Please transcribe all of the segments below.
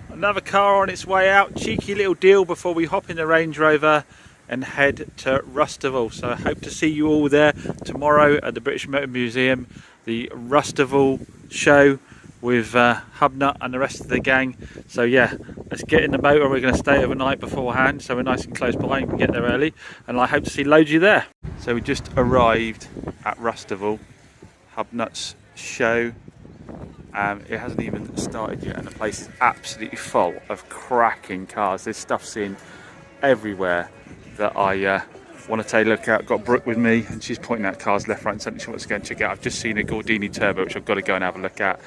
Another car on its way out. Cheeky little deal before we hop in the Range Rover and head to Rustival. So I hope to see you all there tomorrow at the British Motor Museum, the Rustival show with Hubnut and the rest of the gang. So yeah, let's get in the motor. We're going to stay overnight beforehand, so we're nice and close by and can get there early, and I hope to see loads of you there. So we just arrived at Rustival, Hubnut's show. It hasn't even started yet, and the place is absolutely full of cracking cars. There's stuff seen everywhere that I want to take a look at. Got Brooke with me, and she's pointing out cars left, right, and centre. She wants to go and check out. I've just seen a Gordini Turbo, which I've got to go and have a look at.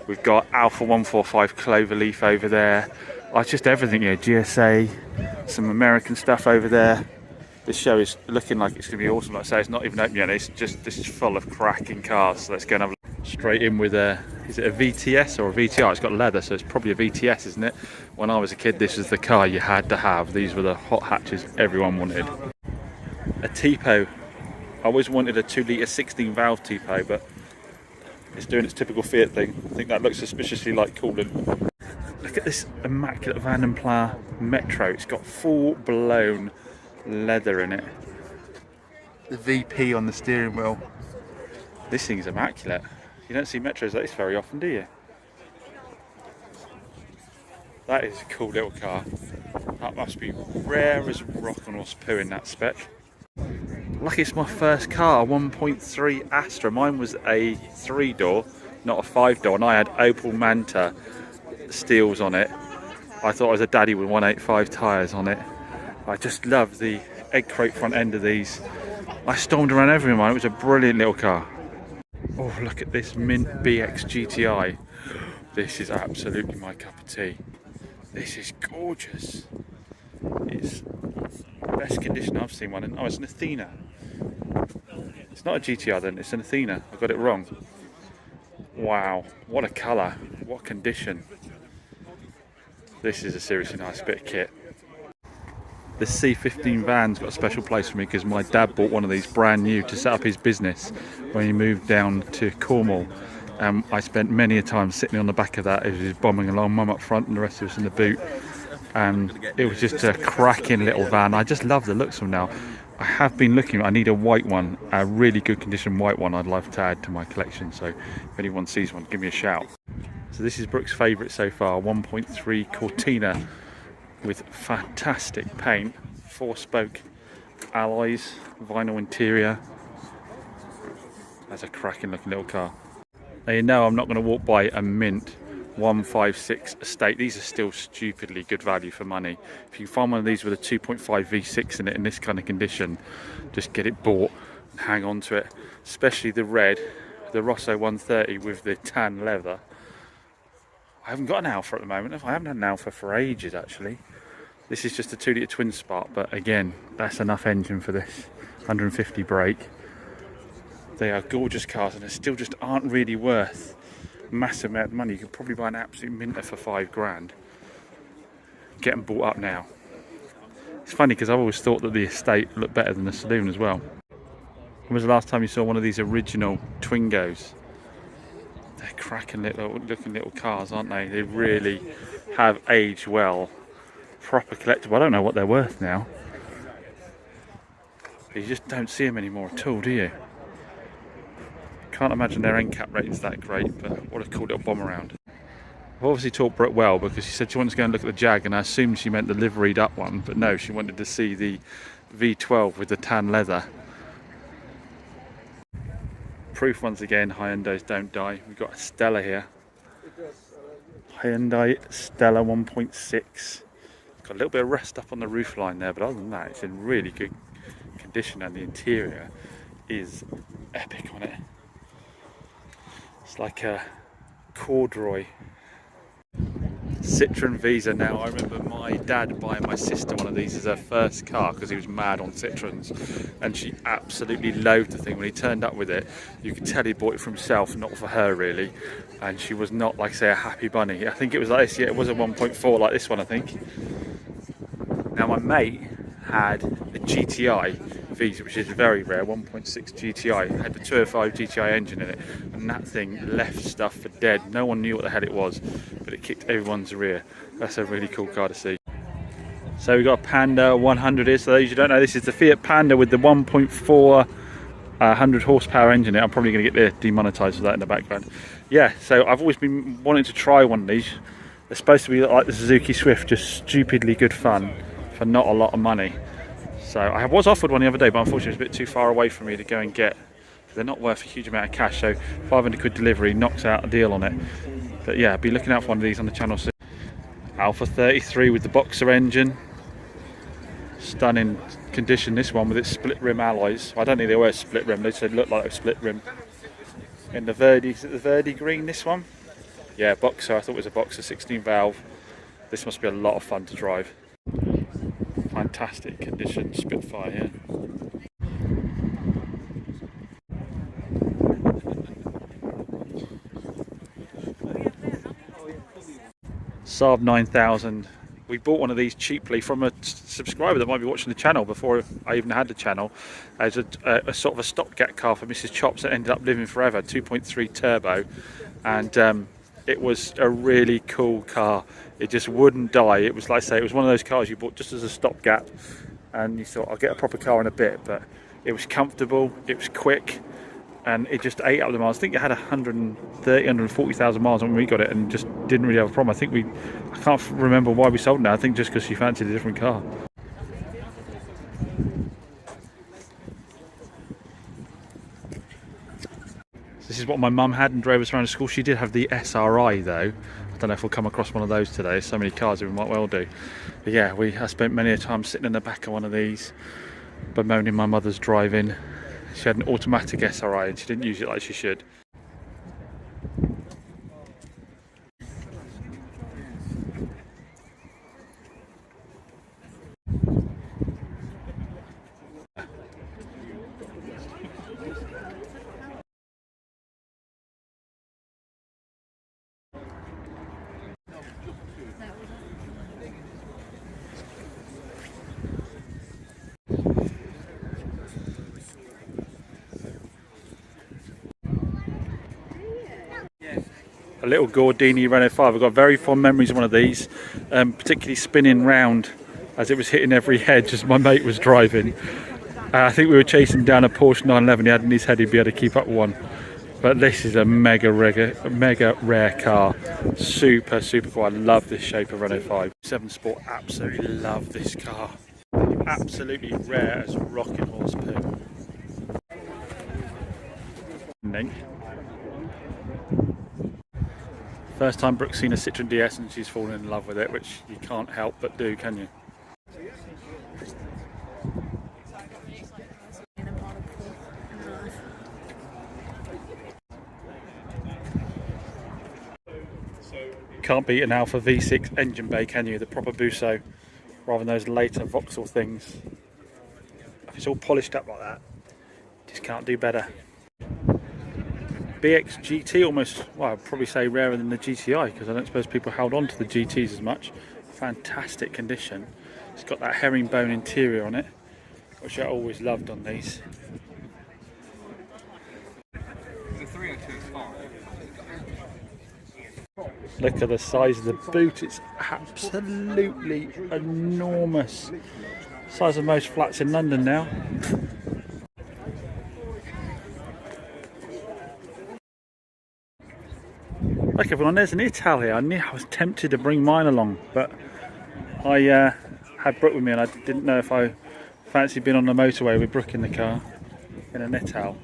We've got Alpha 145 Cloverleaf over there. It's just everything here. GSA, some American stuff over there. This show is looking like it's going to be awesome. Like I say, it's not even open yet. It's just, this is full of cracking cars. So let's go and have a look. Straight in with is it a VTS or a VTR? It's got leather, so it's probably a VTS, isn't it? When I was a kid, this was the car you had to have. These were the hot hatches everyone wanted. A Tipo. I always wanted a 2-litre 16 valve Tipo, but it's doing its typical Fiat thing. I think that looks suspiciously like coolant. Look at this immaculate Van den Pla Metro. It's got full-blown leather in it. The VP on the steering wheel. This thing's immaculate. You don't see Metros like this very often, do you? That is a cool little car. That must be rare as rock on horse poo in that spec. Lucky it's my first car, 1.3 Astra. Mine was a 3-door, not a 5-door, and I had Opel Manta steels on it. I thought I was a daddy with 185 tyres on it. I just love the egg crate front end of these. I stormed around everywhere. It was a brilliant little car. Oh, look at this Mint BX GTI. This is absolutely my cup of tea. This is gorgeous. It's the best condition I've seen one in. Oh, it's an Athena. It's not a GTI then, it's an Athena. I got it wrong. Wow, what a colour, what condition. This is a seriously nice bit of kit. The C15 van's got a special place for me because my dad bought one of these brand new to set up his business when he moved down to Cornwall. I spent many a time sitting on the back of that as he was bombing along, mum up front and the rest of us in the boot. It was just a cracking little van. I just love the looks of them now. I have been looking, I need a white one, a really good condition white one I'd love to add to my collection, so if anyone sees one, give me a shout. So this is Brooke's favourite so far, 1.3 Cortina with fantastic paint, 4-spoke alloys, vinyl interior. That's a cracking looking little car. Now you know I'm not going to walk by a Mint 156 Estate. These are still stupidly good value for money. If you find one of these with a 2.5 V6 in it in this kind of condition, just get it bought and hang on to it. Especially the red, the Rosso 130 with the tan leather. I haven't got an Alfa at the moment. I haven't had an Alfa for ages actually. This is just a 2-litre twin spark, but again, that's enough engine for this. 150 brake. They are gorgeous cars and they still just aren't really worth a massive amount of money. You could probably buy an absolute Minter for £5,000. Get them bought up now. It's funny because I've always thought that the Estate looked better than the saloon as well. When was the last time you saw one of these original Twingos? They're cracking looking little cars, aren't they? They really have aged well. Proper collectible. I don't know what they're worth now. You just don't see them anymore at all, do you? Can't imagine their NCAP rating's that great, but what a cool little bomb around. I've obviously taught Brooke well because she said she wanted to go and look at the Jag, and I assumed she meant the liveried up one, but no, she wanted to see the V12 with the tan leather. Proof once again, Hyundais don't die. We've got a Stella here. Hyundai Stella 1.6. Got a little bit of rust up on the roof line there, but other than that, it's in really good condition, and the interior is epic on it. It's like a corduroy. Citroen Visa now. I remember my dad buying my sister one of these as her first car because he was mad on Citroens, and she absolutely loathed the thing. When he turned up with it, you could tell he bought it for himself, not for her really, and she was not, like say, a happy bunny. I think it was like this, yeah, it was a 1.4 like this one I think. Now my mate had a GTI V8, which is very rare, 1.6 GTI. It had the 205 GTI engine in it, and that thing left stuff for dead. No one knew what the hell it was, but it kicked everyone's rear. That's a really cool car to see. So we got a Panda 100 here. So those who don't know, this is the Fiat Panda with the 1.4 100 horsepower engine. I'm probably going to get demonetized for that in the background. Yeah, so I've always been wanting to try one of these. They're supposed to be like the Suzuki Swift, just stupidly good fun for not a lot of money. So I was offered one the other day, but unfortunately it's a bit too far away for me to go and get. They're not worth a huge amount of cash, so 500 quid delivery knocks out a deal on it. But yeah, I'll be looking out for one of these on the channel soon. Alpha 33 with the Boxer engine. Stunning condition, this one, with its split rim alloys. I don't think they were split rim, they said look like a split rim. In the Verdi, is it the Verdi green, this one? Yeah, Boxer, I thought it was a Boxer 16 valve. This must be a lot of fun to drive. Fantastic condition, Spitfire here. Saab 9000. We bought one of these cheaply from a subscriber that might be watching the channel before I even had the channel, as a sort of a stopgap car for Mrs. Chops that ended up living forever, 2.3 turbo, and it was a really cool car. It just wouldn't die. It was, like I say, it was one of those cars you bought just as a stopgap, and you thought, I'll get a proper car in a bit. But it was comfortable, it was quick, and it just ate up the miles. I think it had 140,000 miles when we got it, and just didn't really have a problem. I can't remember why we sold it now. I think just because she fancied a different car. This is what my mum had and drove us around to school. She did have the SRI though. I don't know if we'll come across one of those today. So many cars that we might well do. But yeah, I spent many a time sitting in the back of one of these, bemoaning my mother's driving. She had an automatic SRI and she didn't use it like she should. A little Gordini Renault 5. I've got very fond memories of one of these, particularly spinning round as it was hitting every hedge as my mate was driving. I think we were chasing down a Porsche 911. He had in his head he'd be able to keep up with one. But this is a mega rare car. Super cool. I love this shape of Renault 5. 7 Sport, absolutely love this car. Absolutely rare as a rocking horse poo. First time Brooke's seen a Citroen DS and she's fallen in love with it, which you can't help but do, can you? Can't beat an Alfa V6 engine bay, can you? The proper Busso, rather than those later Vauxhall things. If it's all polished up like that, just can't do better. BX GT, almost, well, I'd probably say rarer than the GTI, because I don't suppose people held on to the GTs as much. Fantastic condition. It's got that herringbone interior on it, which I always loved on these. Look at the size of the boot, it's absolutely enormous. Size of most flats in London now. Look everyone, there's an Ital here. I was tempted to bring mine along, but I had Brooke with me and I didn't know if I fancied being on the motorway with Brooke in the car in an Ital.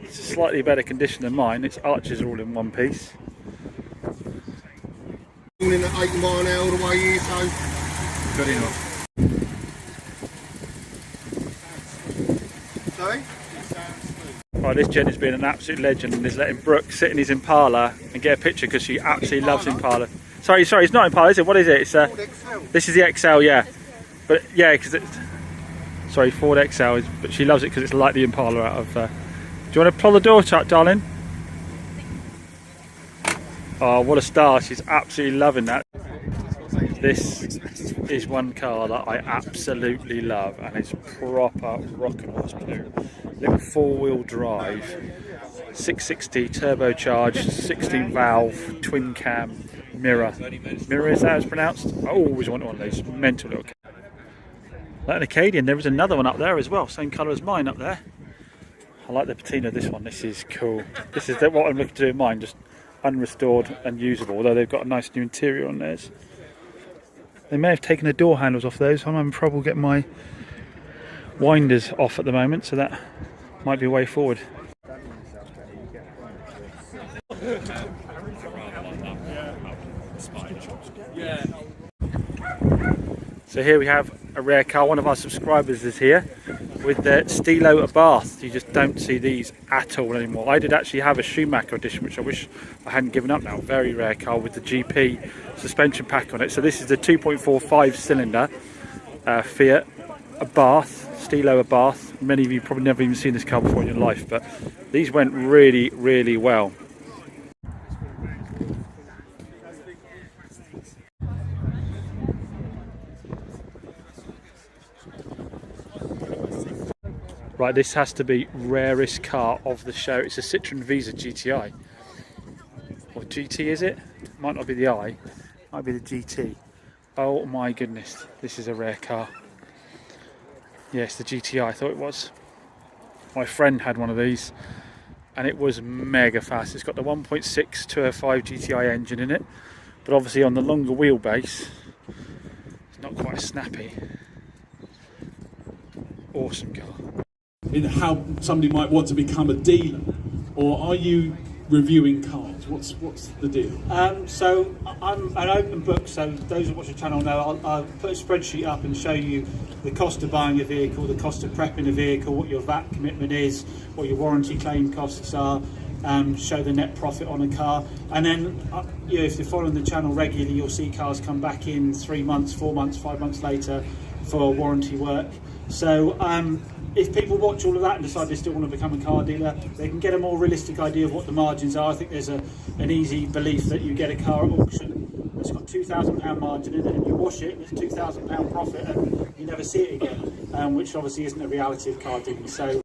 It's a slightly better condition than mine. Its arches are all in one piece. In at 8 mile an hour the way here, so Good enough. Sorry? Right, this gent has been an absolute legend and is letting Brooke sit in his Impala and get a picture because she absolutely loves Impala. Sorry, it's not Impala, is it? What is it? It's this is the XL, yeah. But yeah, because it's Ford XL, but she loves it because it's like the Impala out of. Do you want to pull the door shut, darling? Oh, what a star! She's absolutely loving that. This is one car that I absolutely love, and it's proper rockin' horse blue. Little four-wheel drive, 660 turbocharged, 16 valve, twin cam, mirror. Mirror, is that how it's pronounced? I always want one of those mental little. Like an Acadian, there is another one up there as well, same colour as mine up there. I like the patina of this one. This is cool. This is what I'm looking to do in mine, just unrestored and usable, although they've got a nice new interior on theirs. They may have taken the door handles off those. I'm having trouble getting my winders off at the moment, so that might be a way forward. So here we have a rare car. One of our subscribers is here with the Stilo Abarth. You just don't see these at all anymore. I did actually have a Schumacher edition, which I wish I hadn't given up now. Very rare car with the GP suspension pack on it. So this is the 2.4 5-cylinder Fiat Abarth, Stilo Abarth. Many of you probably never even seen this car before in your life, but these went really, really well. Right, this has to be rarest car of the show. It's a Citroen Visa GTI. Or GT, is it? Might not be the I. Might be the GT. Oh my goodness, this is a rare car. Yes, the GTI, I thought it was. My friend had one of these, and it was mega fast. It's got the 1.6 205 GTI engine in it, but obviously on the longer wheelbase, it's not quite as snappy. Awesome car. In how somebody might want to become a dealer, or are you reviewing cars? What's the deal? So I'm an open book, so those who watch the channel know I'll put a spreadsheet up and show you the cost of buying a vehicle, the cost of prepping a vehicle, what your VAT commitment is, what your warranty claim costs are, show the net profit on a car, and then if you're following the channel regularly, you'll see cars come back in 3 months, 4 months, 5 months later for warranty work. So if people watch all of that and decide they still want to become a car dealer, they can get a more realistic idea of what the margins are. I think there's an easy belief that you get a car at auction that's got £2,000 margin in it, and you wash it, there's £2,000 profit, and you never see it again, which obviously isn't a reality of car dealing. So